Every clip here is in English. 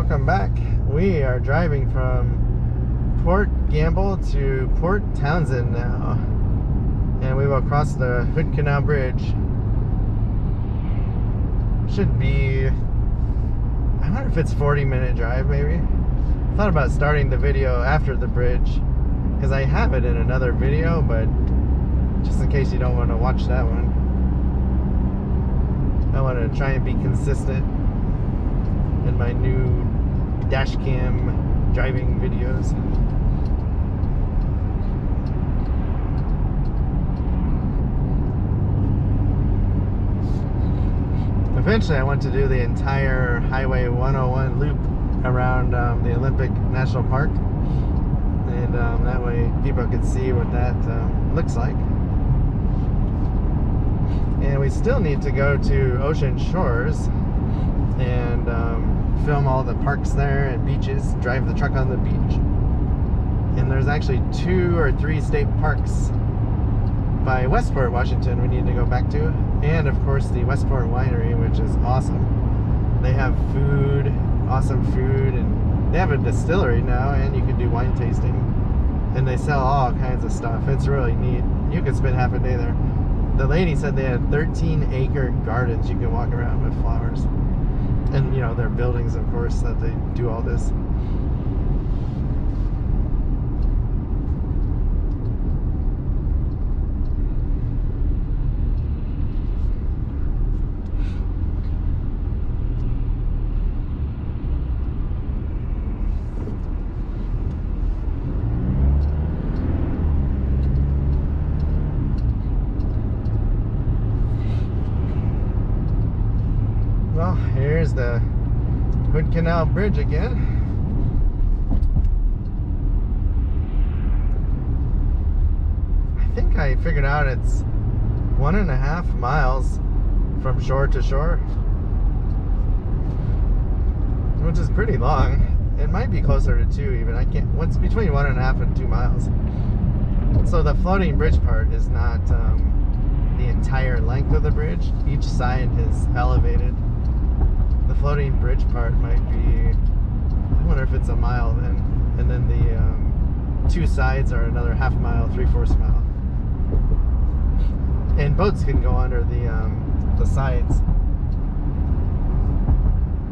welcome back. We are driving from Port Gamble to Port Townsend now, and we will cross the Hood Canal Bridge. Should be, I wonder if it's 40-minute drive maybe. Thought about starting the video after the bridge because I have it in another video, but just in case you don't want to watch that one, I want to try and be consistent in my new dash cam driving videos. Eventually I want to do the entire Highway 101 loop around the Olympic National Park, and that way people can see what that looks like. And we still need to go to Ocean Shores and film all the parks there and beaches, drive the truck on the beach. And there's actually 2 or 3 state parks by Westport, Washington we need to go back to. And of course the Westport Winery, which is awesome. They have food, awesome food, and they have a distillery now, and you can do wine tasting. And they sell all kinds of stuff. It's really neat. You could spend half a day there. The lady said they had 13-acre gardens you can walk around with flowers. And, you know, their buildings, of course, that they do all this. Well, here's the Hood Canal Bridge again. I think I figured out it's 1.5 miles from shore to shore, which is pretty long. It might be closer to 2 even. I can't. What's between 1.5 and 2 miles? So the floating bridge part is not the entire length of the bridge. Each side is elevated. The floating bridge part might be, I wonder if it's a mile then, and then the 2 sides are another half mile, 3/4 mile. And boats can go under the sides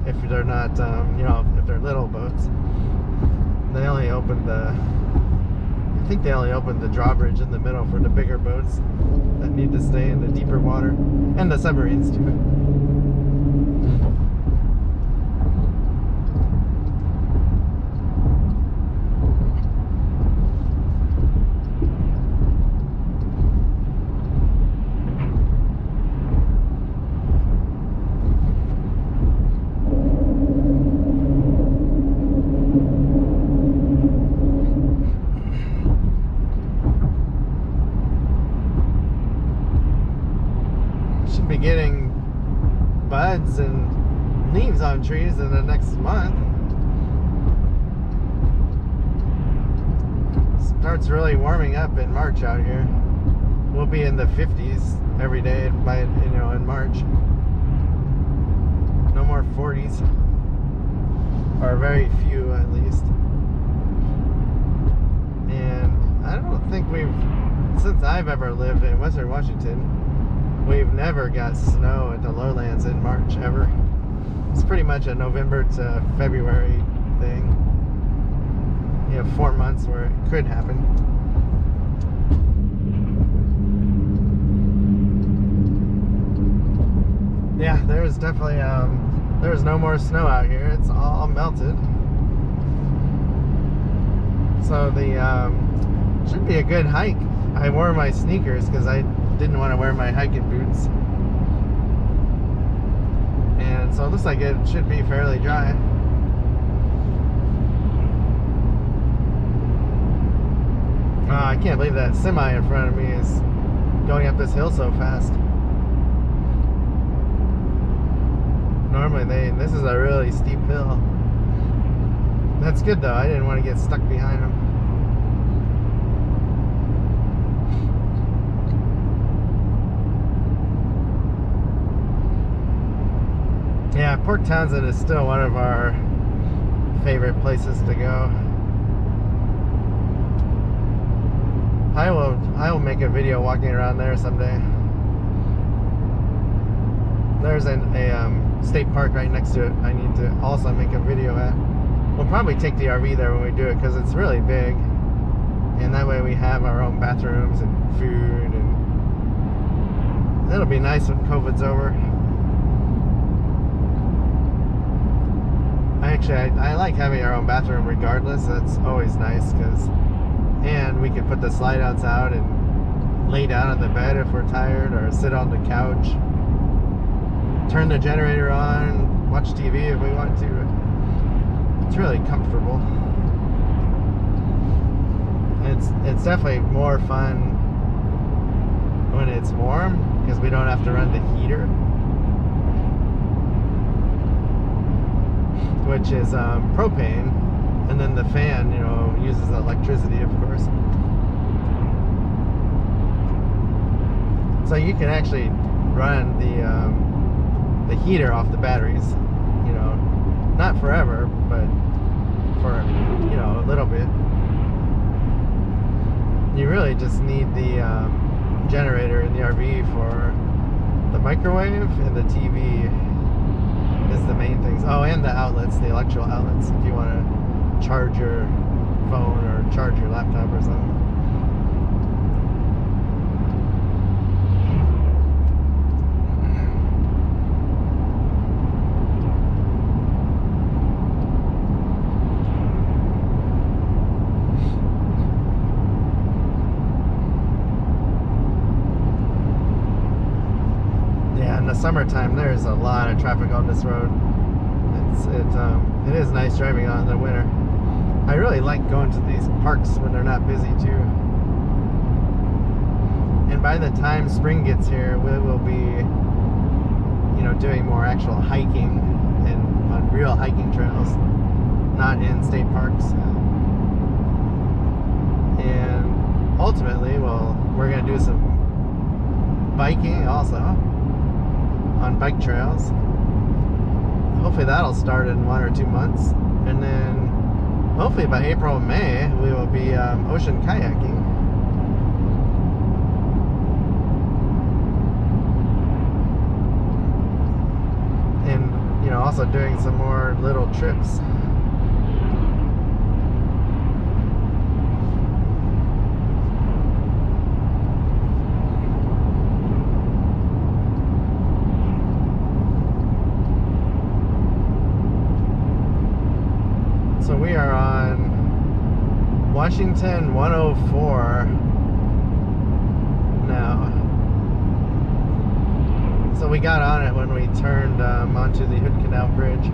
if they're not, you know, if they're little boats. They only opened I think they only opened the drawbridge in the middle for the bigger boats that need to stay in the deeper water, and the submarines too. Be getting buds and leaves on trees in the next month. Starts really warming up in March out here. We'll be in the 50s every day by, you know, in March. No more 40s, or very few at least. And I don't think since I've ever lived in Western Washington, we've never got snow at the lowlands in March, ever. It's pretty much a November to February thing. You have 4 months where it could happen. Yeah, there's definitely, there's no more snow out here. It's all melted. So should be a good hike. I wore my sneakers because I didn't want to wear my hiking boots, and so it looks like it should be fairly dry. I can't believe that semi in front of me is going up this hill so fast. Normally this is a really steep hill. That's good though, I didn't want to get stuck behind them. Yeah, Port Townsend is still one of our favorite places to go. I will make a video walking around there someday. There's a state park right next to it I need to also make a video at. We'll probably take the RV there when we do it because it's really big, and that way we have our own bathrooms and food, and it'll be nice when COVID's over. I like having our own bathroom regardless. That's always nice, and we can put the slide outs out and lay down on the bed if we're tired, or sit on the couch, turn the generator on, watch TV if we want to. It's really comfortable. It's definitely more fun when it's warm because we don't have to run the heater, which is propane, and then the fan, uses electricity, of course. So you can actually run the heater off the batteries, not forever, but for a little bit. You really just need the generator in the RV for the microwave, and the TV is the main things. Oh, and the outlets, the electrical outlets, if you want to charge your phone or charge your laptop or something. Summertime, there's a lot of traffic on this road. It is nice driving on in the winter. I really like going to these parks when they're not busy too. And by the time spring gets here, we will be, doing more actual hiking and on real hiking trails, not in state parks. And ultimately, we're gonna do some biking also on bike trails. Hopefully that'll start in 1 or 2 months, and then hopefully by April or May we will be ocean kayaking. And also doing some more little trips. So we are on Washington 104 now. So we got on it when we turned onto the Hood Canal Bridge.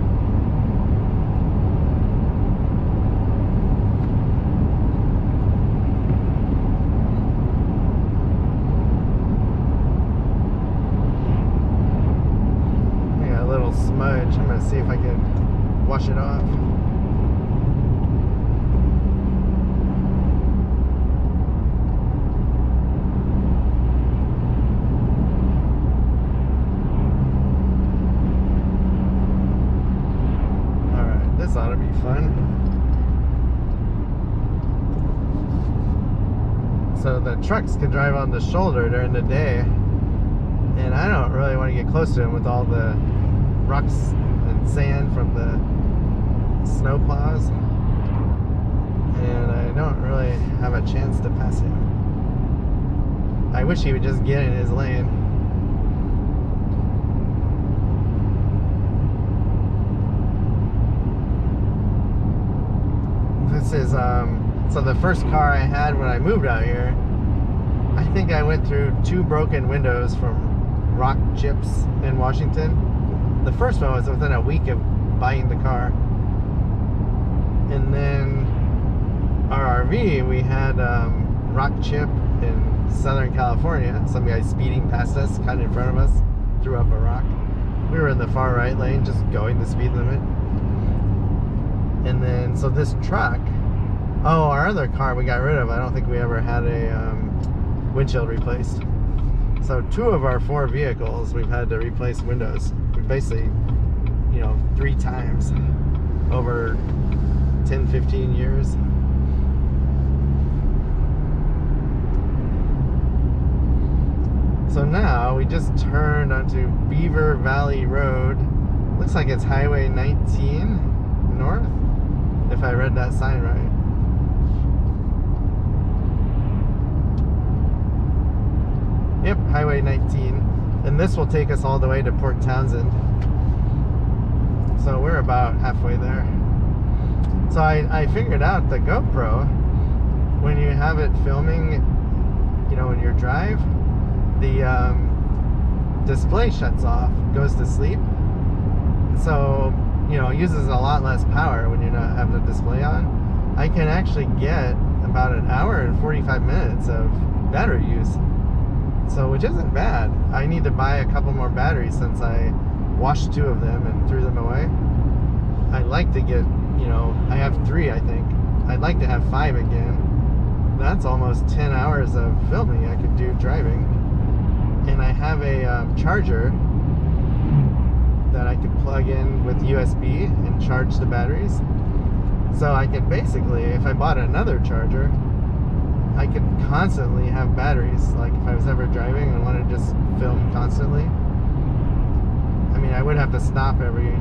We got a little smudge. I'm going to see if I can wash it off. Ought to be fun. So the trucks can drive on the shoulder during the day, and I don't really want to get close to them with all the rocks and sand from the snow plows, and I don't really have a chance to pass him. I wish he would just get in his lane. This is, so the first car I had when I moved out here, I think I went through 2 broken windows from rock chips in Washington. The first one was within a week of buying the car. And then our RV, we had rock chip in Southern California. Some guy speeding past us, kind of in front of us, threw up a rock. We were in the far right lane, just going the speed limit. And then, so this truck, our other car we got rid of, I don't think we ever had a windshield replaced. So 2 of our 4 vehicles, we've had to replace windows. We basically, 3 times. over 10, 15 years. So now we just turned onto Beaver Valley Road. Looks like it's Highway 19 north, if I read that sign right. Yep, Highway 19. And this will take us all the way to Port Townsend. So we're about halfway there. So I figured out the GoPro, when you have it filming, you know, in your drive, the display shuts off, goes to sleep. So, you know, it uses a lot less power when you not have the display on. I can actually get about an hour and 45 minutes of battery use. So, which isn't bad. I need to buy a couple more batteries since I washed 2 of them and threw them away. I'd like to get, you know, I have 3, I think. I'd like to have 5 again. That's almost 10 hours of filming I could do driving. And I have a charger that I could plug in with USB and charge the batteries. So I could basically, if I bought another charger, I could constantly have batteries. Like if I was ever driving and wanted to just film constantly. I mean, I would have to stop every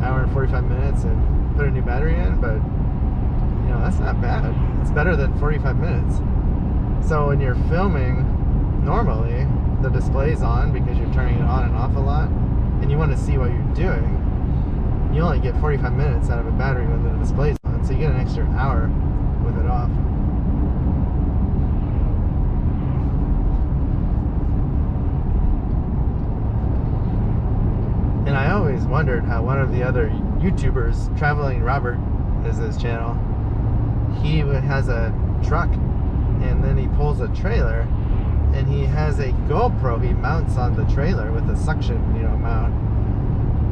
hour and 45 minutes and put a new battery in, but you know, that's not bad. It's better than 45 minutes. So when you're filming normally, the display's on because you're turning it on and off a lot, and you want to see what you're doing, you only get 45 minutes out of a battery when the display's on, so you get an extra hour with it off. And I always wondered how one of the other YouTubers, Traveling Robert is his channel, he has a truck and then he pulls a trailer and he has a GoPro he mounts on the trailer with a suction, you know, mount.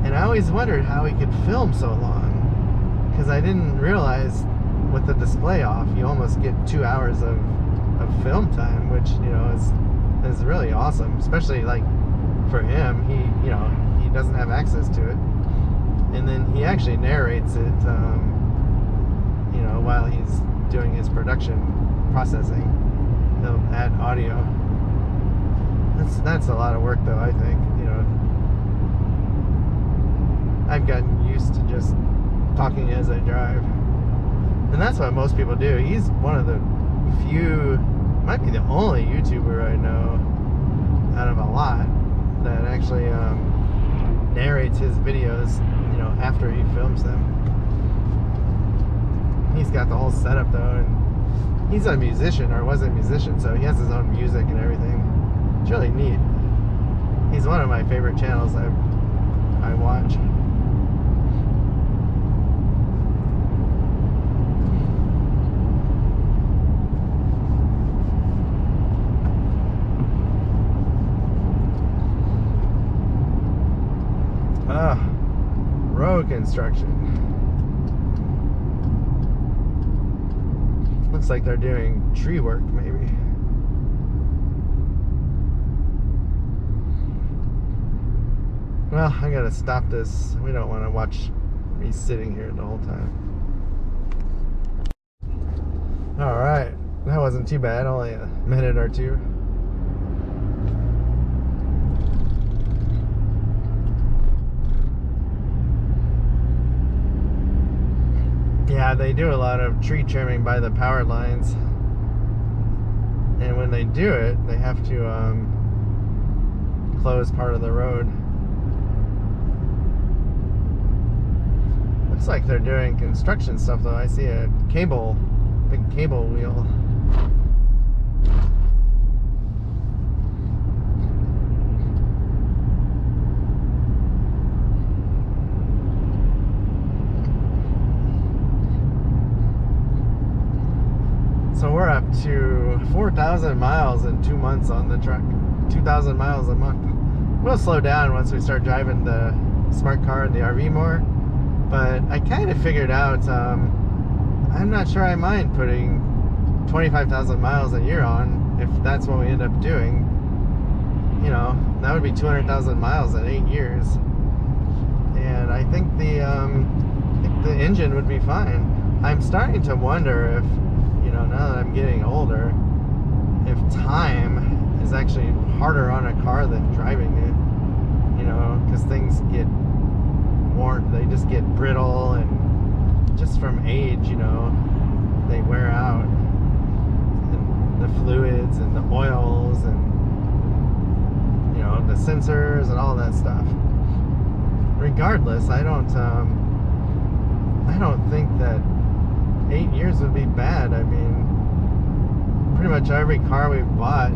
And I always wondered how he could film so long, because I didn't realize with the display off you almost get 2 hours of film time, which, you know, is really awesome, especially like for him. He, you know, he doesn't have access to it, and then he actually narrates it, you know, while he's doing his production processing. He'll add audio. That's a lot of work, though. I think, you know, I've gotten used to just talking as I drive, and that's what most people do. He's one of the few, might be the only YouTuber I know out of a lot that actually narrates his videos, you know, after he films them. He's got the whole setup though, and he's a musician, or was a musician, so he has his own music and everything. It's really neat. He's one of my favorite channels I watch. Road construction. Looks like they're doing tree work, maybe. Well, I gotta stop this. We don't want to watch me sitting here the whole time. Alright, that wasn't too bad, only a minute or two. Yeah, they do a lot of tree trimming by the power lines, and when they do it, they have to close part of the road. Looks like they're doing construction stuff though. I see a cable, big cable wheel. So we're up to 4,000 miles in 2 months on the truck. 2,000 miles a month. We'll slow down once we start driving the smart car and the RV more. But I kind of figured out, I'm not sure I mind putting 25,000 miles a year on if that's what we end up doing. You know, that would be 200,000 miles in 8 years. And I think the the engine would be fine. I'm starting to wonder if, now that I'm getting older, if time is actually harder on a car than driving it. Because things get worn, they just get brittle, and just from age, they wear out. And the fluids and the oils and, the sensors and all that stuff. Regardless, I don't think that 8 years would be bad. I mean, pretty much every car we've bought,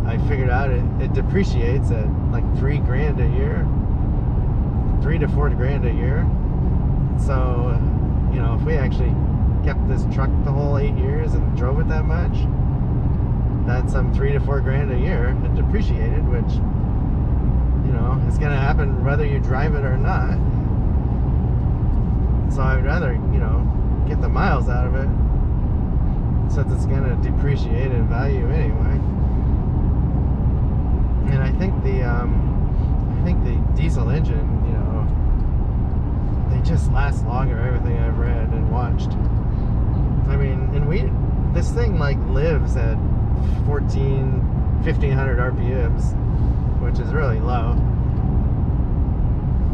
I figured out it depreciates at like $3,000 a year, $3,000 to $4,000 a year. So, if we actually kept this truck the whole 8 years and drove it that much, that's some $3,000 to $4,000 a year. It depreciated, which, is going to happen whether you drive it or not. So I'd rather, get the miles out of it, since it's going to depreciate in value anyway. And I think the diesel engine, they just last longer. Everything I've read and watched. I mean, and this thing like lives at 1,500 RPMs, which is really low.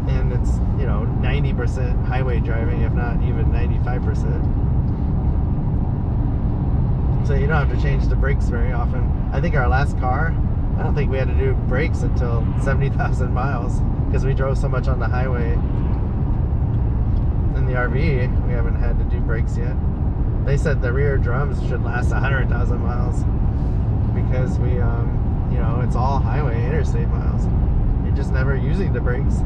And it's 90% highway driving, if not even 95%. So you don't have to change the brakes very often. I think our last car, I don't think we had to do brakes until 70,000 miles, because we drove so much on the highway. In the RV, we haven't had to do brakes yet. They said the rear drums should last 100,000 miles, because we, it's all highway interstate miles. You're just never using the brakes.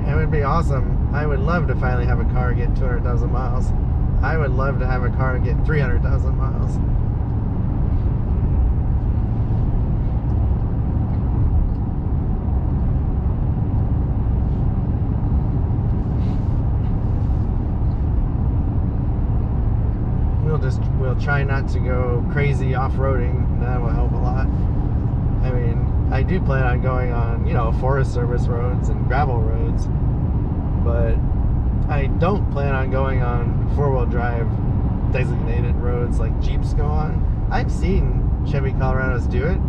It would be awesome. I would love to finally have a car get 200,000 miles. I would love to have a car get 300,000 miles. We'll try not to go crazy off-roading. That will help a lot. I mean, I do plan on going on, Forest Service roads and gravel roads, but I don't plan on going on four-wheel drive designated roads like Jeeps go on. I've seen Chevy Colorados do it.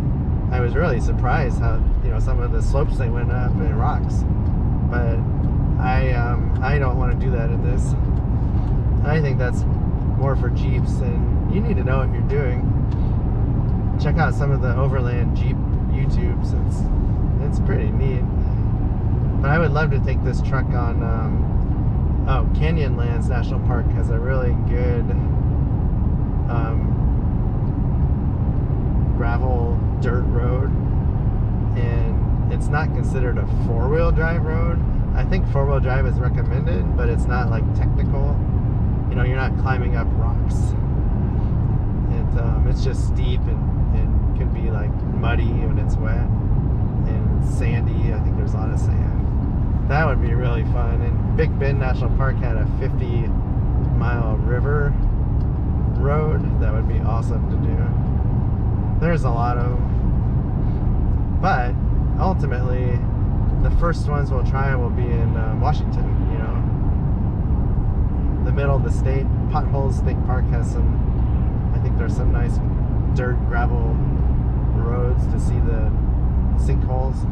I was really surprised how, some of the slopes they went up and rocks, but I don't want to do that at this. I think that's more for Jeeps, and you need to know what you're doing. Check out some of the overland Jeep YouTubes. It's pretty neat. But I would love to take this truck on Canyonlands National Park has a really good gravel dirt road, and it's not considered a four-wheel drive road. I think four-wheel drive is recommended, but it's not like technical. You're not climbing up rocks. It's just steep and can be like muddy when it's wet, and sandy. I think there's a lot of sand. That would be really fun. And Big Bend National Park had a 50-mile river road. That would be awesome to do. There's a lot of them. But ultimately, the first ones we'll try will be in Washington, the middle of the state. Potholes State Park has I think there's some nice dirt gravel roads to see the sinkholes.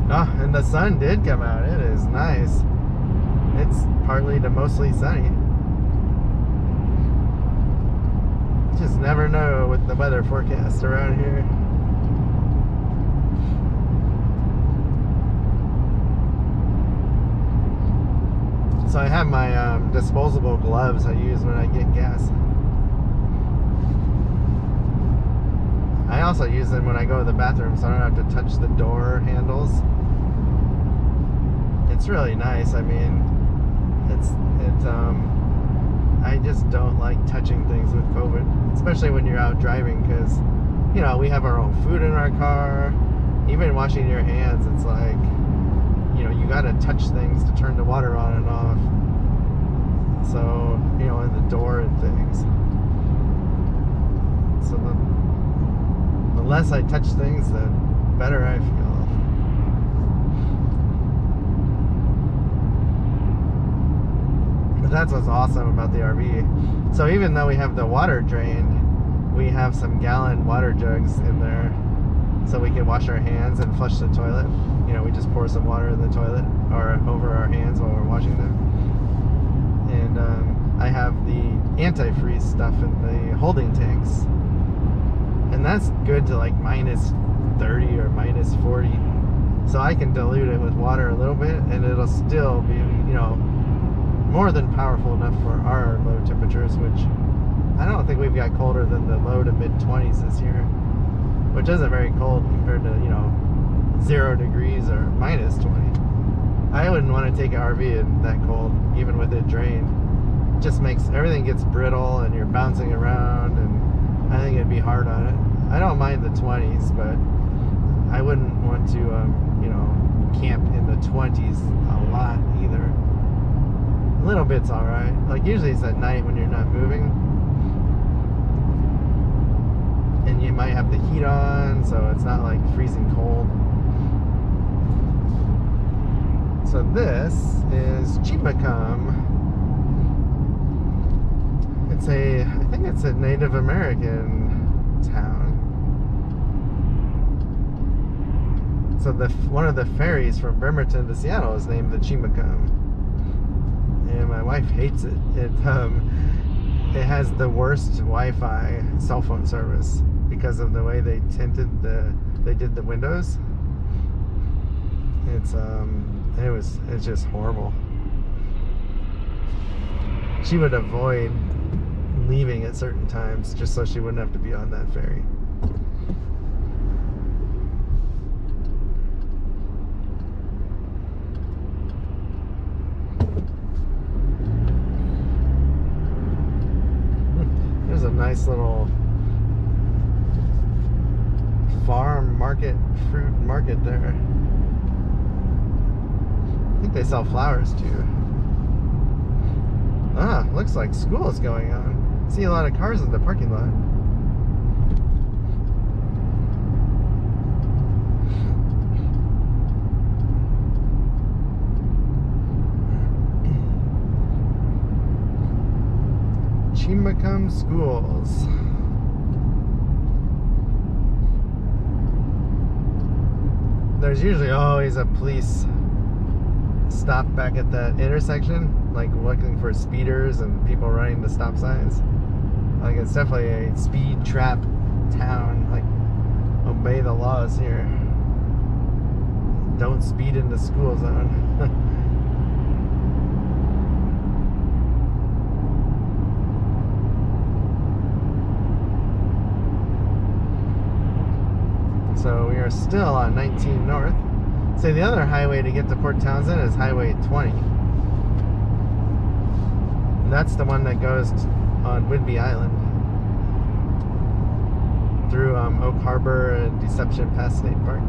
Oh, and the sun did come out. It is nice. It's partly to mostly sunny. Just never know with the weather forecast around here. So I have my disposable gloves I use when I get gas. I also use them when I go to the bathroom, so I don't have to touch the door handles. It's really nice. I mean, I just don't like touching things with COVID, especially when you're out driving, because we have our own food in our car. Even washing your hands, it's like, you gotta touch things to turn the water on and off. So, and the door and things. So less I touch things, the better I feel. But that's what's awesome about the RV. So even though we have the water drained, we have some gallon water jugs in there so we can wash our hands and flush the toilet. You know, we just pour some water in the toilet or over our hands while we're washing them. And I have the antifreeze stuff in the holding tanks. And that's good to like minus 30 or minus 40. So I can dilute it with water a little bit and it'll still be, you know, more than powerful enough for our low temperatures, which I don't think we've got colder than the low to mid 20s this year, which isn't very cold compared to, you know, 0 degrees or minus 20. I wouldn't want to take an RV in that cold, even with it drained. It just makes everything gets brittle and you're bouncing around, and I think it'd be hard on it. I don't mind the 20s, but I wouldn't want to, you know, camp in the 20s a lot either. A little bit's alright. Like usually it's at night when you're not moving. And you might have the heat on, so it's not like freezing cold. So this is Chimacum. I think it's a Native American town. So one of the ferries from Bremerton to Seattle is named the Chimacum. And my wife hates it. It has the worst Wi-Fi cell phone service because of the way they did the windows. It's just horrible. She would avoid leaving at certain times just so she wouldn't have to be on that ferry. There's a nice little farm market, fruit market there. I think they sell flowers too. Looks like school is going on. See a lot of cars in the parking lot. Chimacum schools. There's usually always a police stop back at that intersection, like looking for speeders and people running the stop signs. Like it's definitely a speed trap town. Like, obey the laws here. Don't speed in the school zone. So we are still on 19 North. So the other highway to get to Port Townsend is Highway 20. And that's the one that goes on Whidbey Island through Oak Harbor and Deception Pass State Park.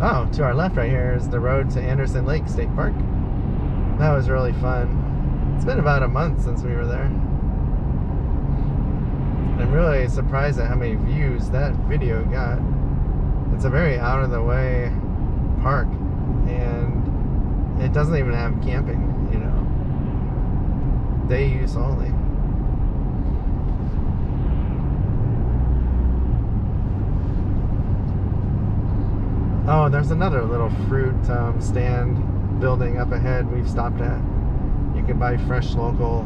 Oh, to our left right here is the road to Anderson Lake State Park. That was really fun. It's been about a month since we were there. I'm really surprised at how many views that video got. It's a very out of the way park, and it doesn't even have camping, you know. Day use only. Oh, there's another little fruit stand building up ahead we've stopped at. You can buy fresh local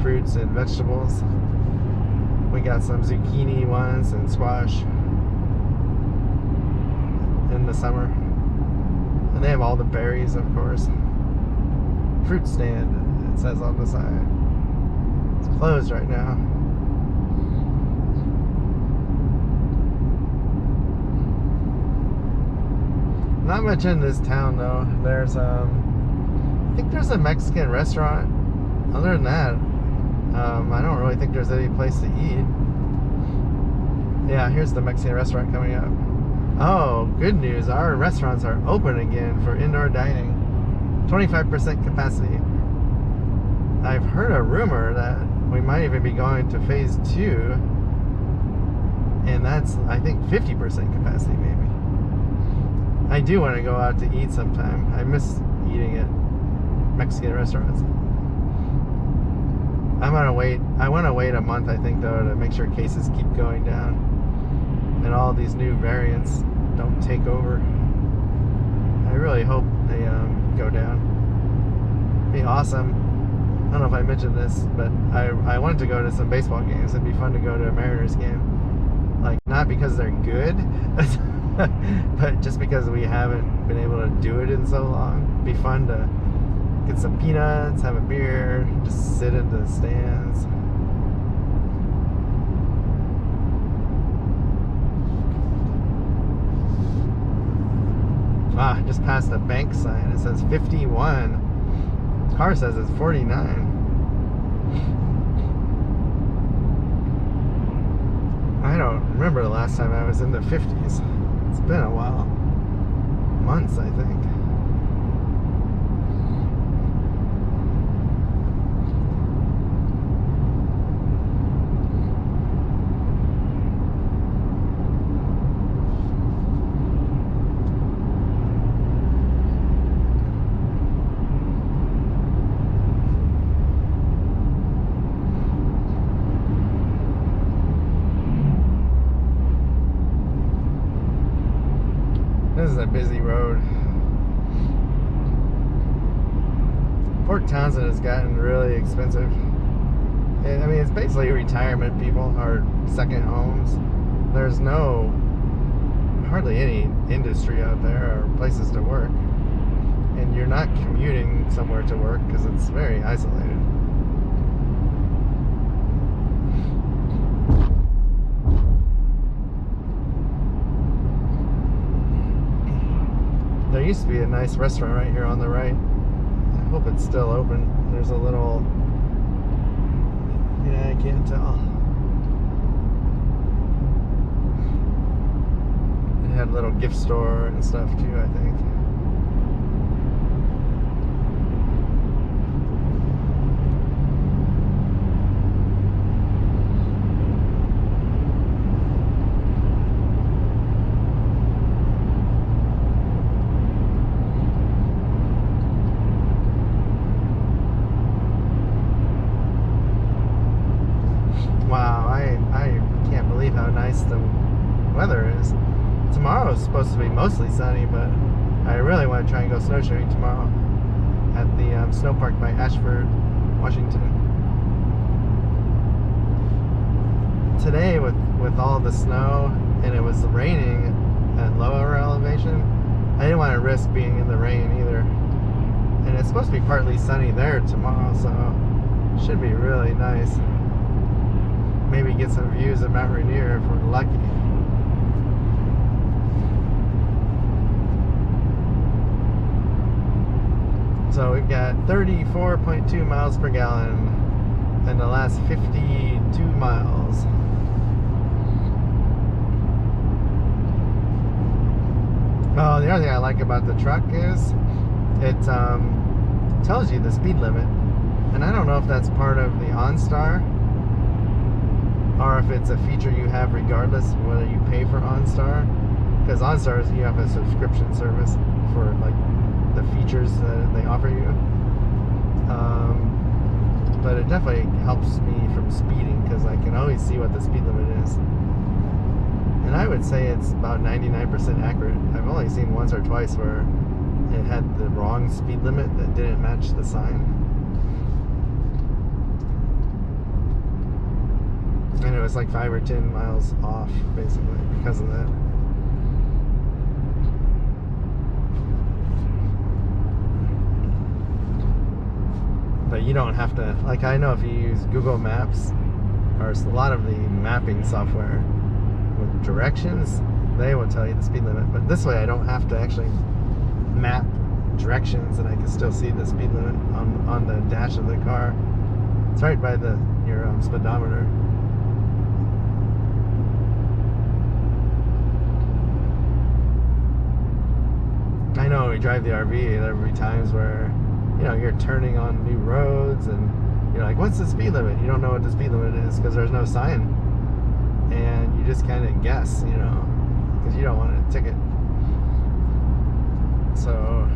fruits and vegetables. We got some zucchini ones and squash in the summer. And they have all the berries, of course. Fruit stand, it says on the side. It's closed right now. Not much in this town though. There's I think there's a Mexican restaurant. Other than that, I don't really think there's any place to eat. Yeah, here's the Mexican restaurant coming up. Oh, good news. Our restaurants are open again for indoor dining. 25% capacity. I've heard a rumor that we might even be going to phase 2, and that's, I think, 50% capacity maybe. I do want to go out to eat sometime. I miss eating at Mexican restaurants. I want to wait a month, I think, though, to make sure cases keep going down and all these new variants don't take over. I really hope they go down. It'd be awesome. I don't know if I mentioned this, but I wanted to go to some baseball games. It'd be fun to go to a Mariners game. Like, not because they're good, but just because we haven't been able to do it in so long. It'd be fun to get some peanuts, have a beer, just sit in the stands. Ah, just passed a bank sign. It says 51. Car says it's 49. I don't remember the last time I was in the 50s. It's been a while. Months, I think. This is a busy road. Port Townsend has gotten really expensive. I mean, it's basically retirement people, or second homes. There's hardly any industry out there or places to work. And you're not commuting somewhere to work because it's very isolated. There used to be a nice restaurant right here on the right. I hope it's still open. There's a little... Yeah, I can't tell. It had a little gift store and stuff too, I think. Wow, I can't believe how nice the weather is. Tomorrow's supposed to be mostly sunny, but I really want to try and go snowshoeing tomorrow at the snow park by Ashford, Washington. Today, with all the snow and it was raining at lower elevation, I didn't want to risk being in the rain either. And it's supposed to be partly sunny there tomorrow, so it should be really nice. Maybe get some views of Mount Rainier if we're lucky. So we've got 34.2 miles per gallon in the last 52 miles. Oh, the other thing I like about the truck is it tells you the speed limit. And I don't know if that's part of the OnStar or if it's a feature you have regardless of whether you pay for OnStar. Because OnStar is, you have a subscription service for like the features that they offer you. But it definitely helps me from speeding because I can always see what the speed limit is. And I would say it's about 99% accurate. I've only seen once or twice where it had the wrong speed limit that didn't match the sign. And it was like 5 or 10 miles off, basically, because of that. But you don't have to, like, I know if you use Google Maps, or a lot of the mapping software with directions, they will tell you the speed limit. But this way I don't have to actually map directions, and I can still see the speed limit on the dash of the car. It's right by your speedometer. I know when we drive the RV, there'll be times where, you know, you're turning on new roads and like, what's the speed limit? You don't know what the speed limit is because there's no sign. And you just kind of guess, you know, because you don't want a ticket. So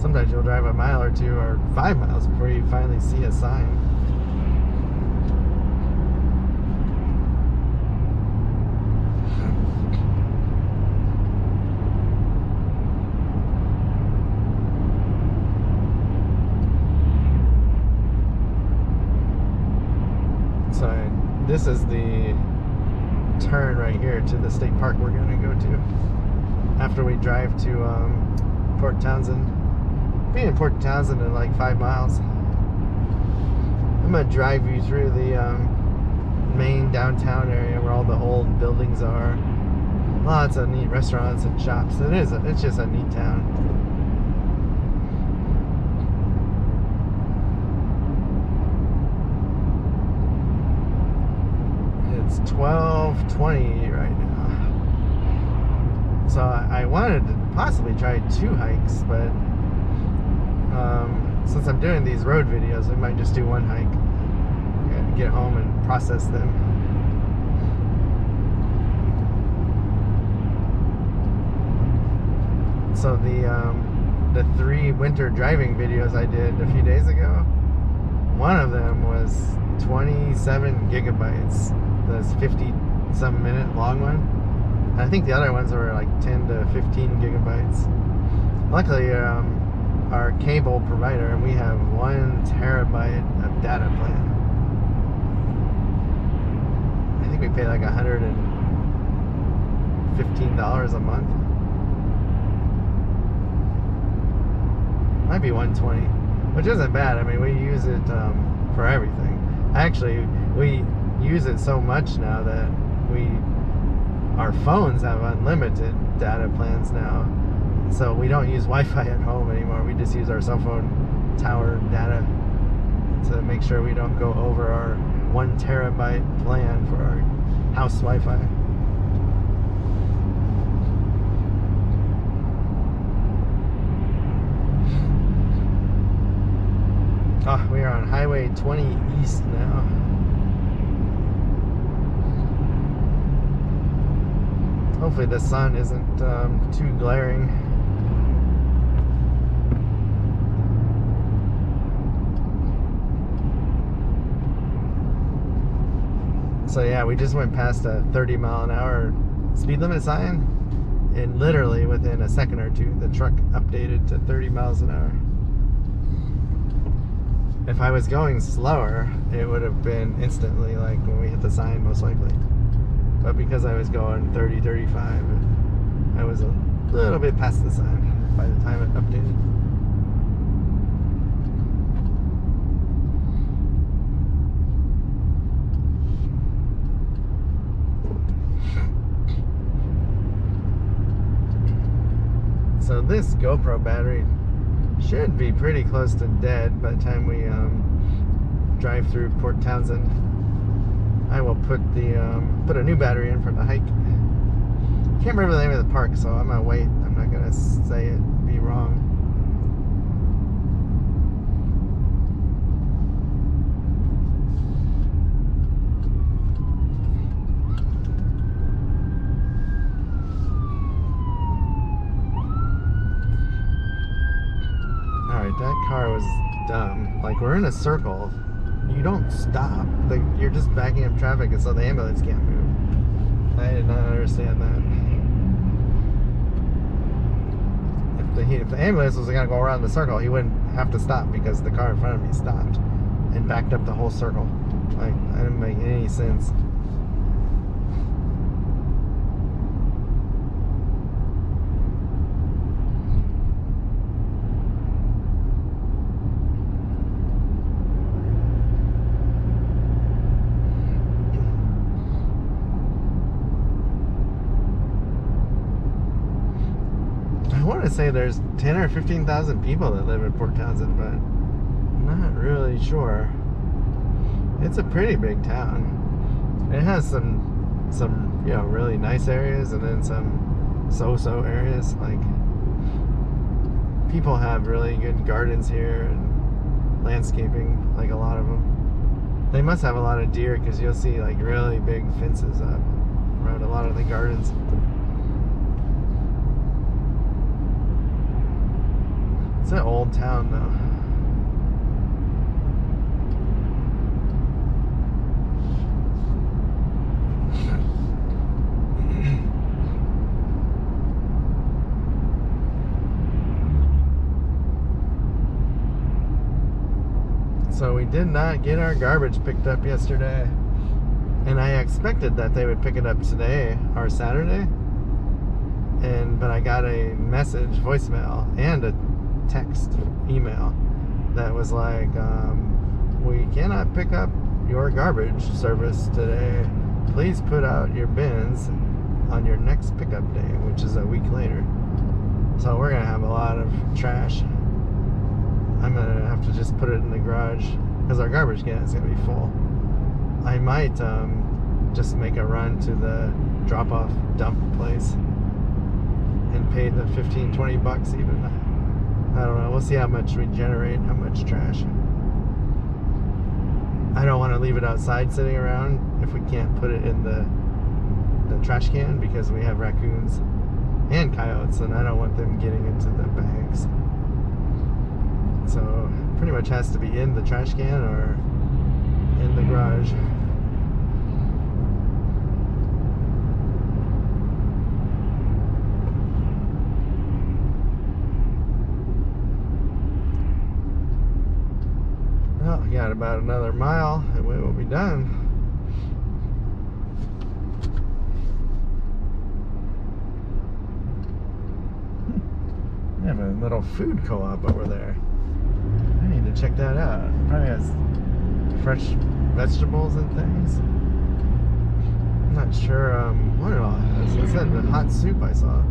sometimes you'll drive a mile or 2 or 5 miles before you finally see a sign. So this is the turn right here to the state park we're going to go to after we drive to Port Townsend. Being in Port Townsend in like 5 miles. I'm going to drive you through the main downtown area where all the old buildings are. Lots of neat restaurants and shops. It's just a neat town. It's 12:20 right now. So I wanted to possibly try 2 hikes, but since I'm doing these road videos, I might just do 1 hike and get home and process them. So the 3 winter driving videos I did a few days ago, one of them was 27 gigabytes. This 50-some minute long one. I think the other ones were like 10 to 15 gigabytes. Luckily, our cable provider, and we have 1 terabyte of data plan. I think we pay like $115 a month. Might be $120, which isn't bad. I mean, we use it for everything. Actually, we use it so much now that our phones have unlimited data plans now, so we don't use Wi-Fi at home anymore. We just use our cell phone tower data to make sure we don't go over our 1 terabyte plan for our house Wi-Fi. Oh, we are on Highway 20 East now. Hopefully the sun isn't too glaring. So yeah, we just went past a 30-mile-an-hour speed limit sign, and literally within a second or 2, the truck updated to 30 miles an hour. If I was going slower, it would have been instantly like when we hit the sign, most likely. But because I was going 30, 35, I was a little bit past the sign by the time it updated. So this GoPro battery should be pretty close to dead by the time we drive through Port Townsend. I will put a new battery in for the hike. Can't remember the name of the park, so I'm gonna wait. I'm not gonna say it and be wrong. Alright, that car was dumb. Like, we're in a circle. You don't stop. You're just backing up traffic, and so the ambulance can't move. I did not understand that. If the ambulance was going to go around the circle, he wouldn't have to stop because the car in front of me stopped and backed up the whole circle. Like, that didn't make any sense. I want to say there's 10 or 15,000 people that live in Port Townsend, but I'm not really sure. It's a pretty big town. It has some really nice areas and then some so-so areas. Like, people have really good gardens here and landscaping, like a lot of them. They must have a lot of deer because you'll see like really big fences up around a lot of the gardens. It's an old town though. So we did not get our garbage picked up yesterday, and I expected that they would pick it up today or Saturday, but I got a message, voicemail, and a text email that was like, we cannot pick up your garbage service today. Please put out your bins on your next pickup day, which is a week later. So we're gonna have a lot of trash. I'm gonna have to just put it in the garage because our garbage can is gonna be full. I might just make a run to the drop-off dump place and pay the 15-20 bucks even. I don't know, we'll see how much we generate, how much trash. I don't want to leave it outside sitting around if we can't put it in the trash can, because we have raccoons and coyotes and I don't want them getting into the bags. So pretty much has to be in the trash can or in the garage. Well, we got about another mile and we will be done. They have a little food co-op over there. I need to check that out. It probably has fresh vegetables and things. I'm not sure what it all has. It said the hot soup I saw. I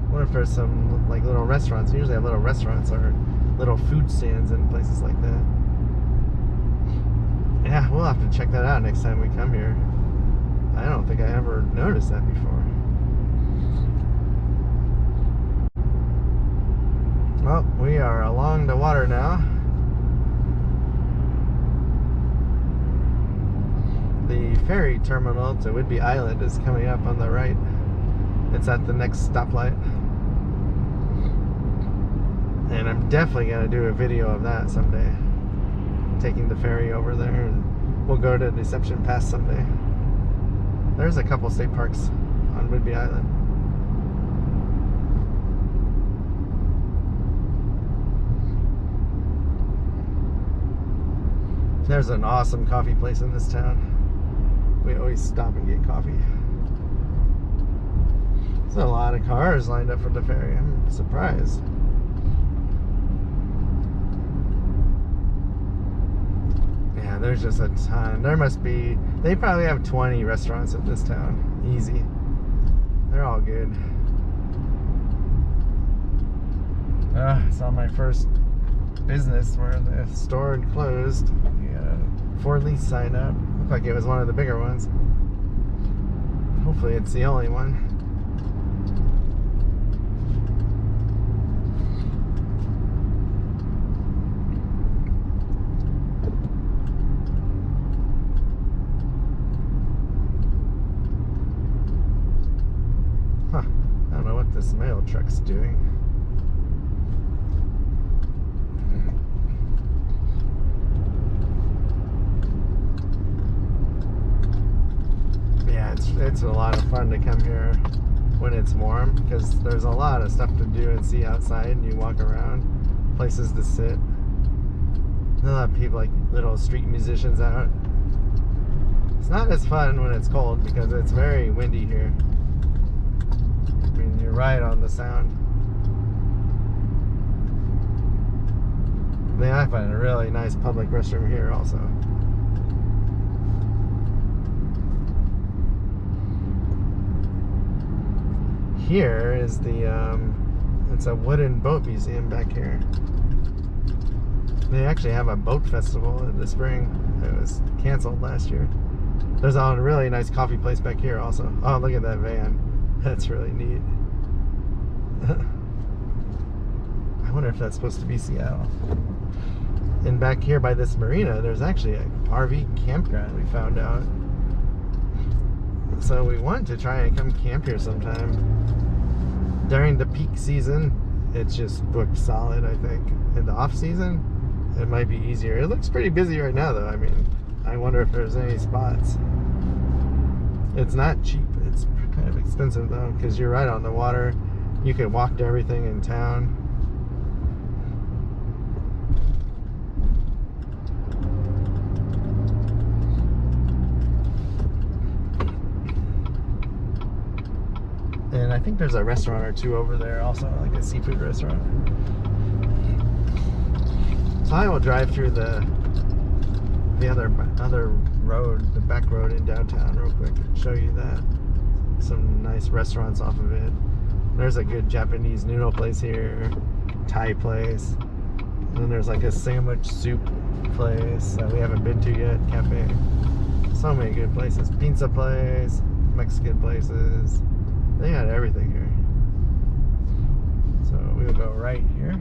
wonder if there's some like little restaurants. They usually have little restaurants or little food stands in places like that. Yeah, we'll have to check that out next time we come here. I don't think I ever noticed that before. Well, we are along the water now. The ferry terminal to Whidbey Island is coming up on the right. It's at the next stoplight. And I'm definitely going to do a video of that someday. Taking the ferry over there, and we'll go to Deception Pass someday. There's a couple state parks on Whidbey Island. There's an awesome coffee place in this town. We always stop and get coffee. There's a lot of cars lined up for the ferry. I'm surprised. Yeah, there's just a ton. There must be, they probably have 20 restaurants in this town. Easy. They're all good. I saw my first business where the store had closed. For lease sign up. Looked like it was one of the bigger ones. Hopefully it's the only one. Huh. I don't know what this mail truck's doing. It's a lot of fun to come here when it's warm because there's a lot of stuff to do and see outside, and you walk around, places to sit. There's a lot of people, like little street musicians out. It's not as fun when it's cold because it's very windy here. I mean, you're right on the sound. Then I find a really nice public restroom here also. Here is the, it's a wooden boat museum back here. They actually have a boat festival in the spring. It was canceled last year. There's a really nice coffee place back here also. Oh, look at that van. That's really neat. I wonder if that's supposed to be Seattle. And back here by this marina, there's actually a RV campground we found out. So we want to try and come camp here sometime. During the peak season, it's just booked solid, I think. In the off season, it might be easier. It looks pretty busy right now though. I mean, I wonder if there's any spots. It's not cheap. It's kind of expensive though, because you're right on the water. You can walk to everything in town. And I think there's a restaurant or two over there also, like a seafood restaurant. So I will drive through the other road, the back road in downtown real quick and show you that. Some nice restaurants off of it. There's a good Japanese noodle place here, Thai place. And then there's like a sandwich soup place that we haven't been to yet, cafe. So many good places. Pizza place, Mexican places. They got everything here. So we will go right here.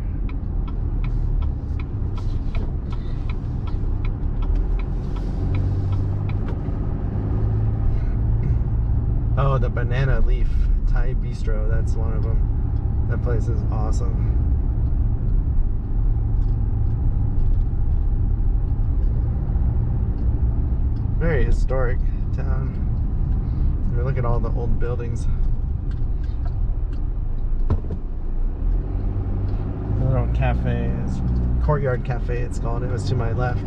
Oh, the Banana Leaf Thai Bistro, that's one of them. That place is awesome. Very historic town. I mean, look at all the old buildings. Little cafes, Courtyard Cafe it's called. It was to my left.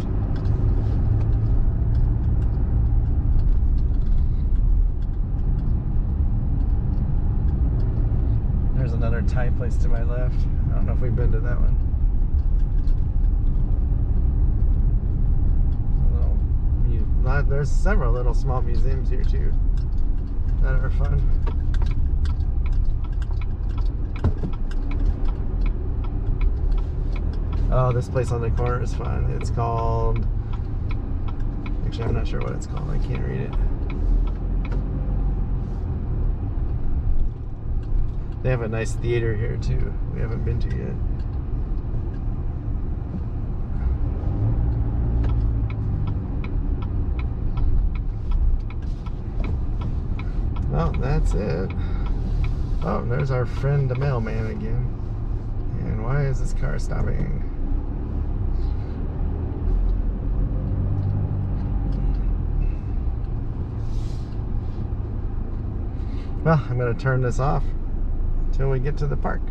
There's another Thai place to my left. I don't know if we've been to that one. There's several little small museums here too that are fun. Oh, this place on the corner is fun. It's called... Actually, I'm not sure what it's called. I can't read it. They have a nice theater here, too. We haven't been to yet. Well, that's it. Oh, there's our friend the mailman again. And why is this car stopping? Well, I'm going to turn this off until we get to the park.